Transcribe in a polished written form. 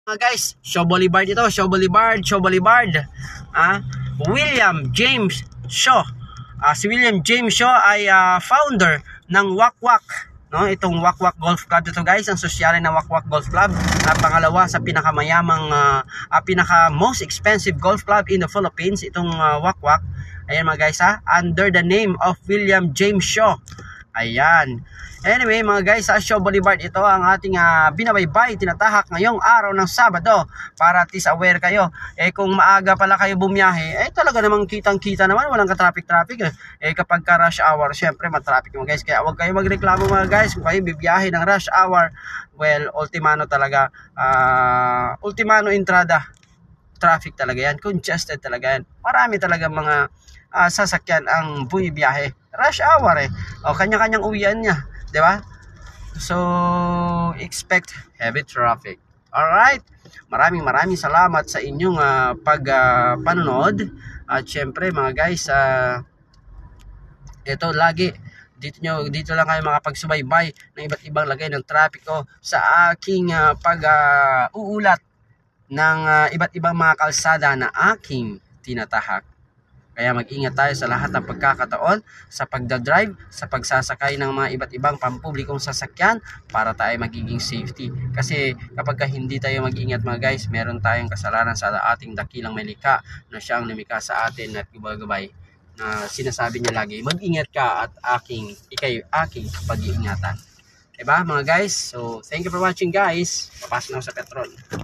Mga guys, Shaw Boulevard ito, Shaw Boulevard. William James Shaw. Si William James Shaw ay founder ng Wakwak, no? Itong Wakwak Golf Club ito guys, ang sosyalin ng Wakwak Golf Club, pangalawa sa pinakamayamang pinaka most expensive golf club in the Philippines, itong Wakwak. Ayan mga guys under the name of William James Shaw. Ayan. Anyway mga guys, sa Shaw Boulevard ito ang ating binabaybay, tinatahak ngayong araw ng Sabado para at least aware kayo. Kung maaga pala kayo bumiyahe, talaga namang kitang-kita naman, walang ka-traffic. Kapag ka rush hour, syempre matraffic mga guys. Kaya huwag kayo magreklamo mga guys kung kayo bibiyahe ng rush hour. Well, ultimano talaga, ultimano entrada. Traffic talaga yan, congested talaga yan. Marami talaga mga sasakyan ang bumibiyahe. Rush hour kanya-kanyang uwian niya, di ba? So, expect heavy traffic. Alright? Maraming salamat sa inyong panonood. At syempre mga guys, ito lagi dito lang kayo makapagsubaybay ng iba't ibang lagay ng trapiko sa aking uulat ng iba't ibang mga kalsada na aking tinatahak. Kaya mag-ingat tayo sa lahat ng pagkakataon sa pagdadrive, sa pagsasakay ng mga iba't ibang pampublikong sasakyan para tayo magiging safety. Kasi kapag hindi tayo mag-ingat mga guys, meron tayong kasalanan sa ating dakilang malikha na siyang lumikha sa atin at gabay na sinasabi niya lagi, mag-ingat ka at ikay aking pag-iingatan. Diba mga guys? So, thank you for watching guys. Papasok na sa petrol.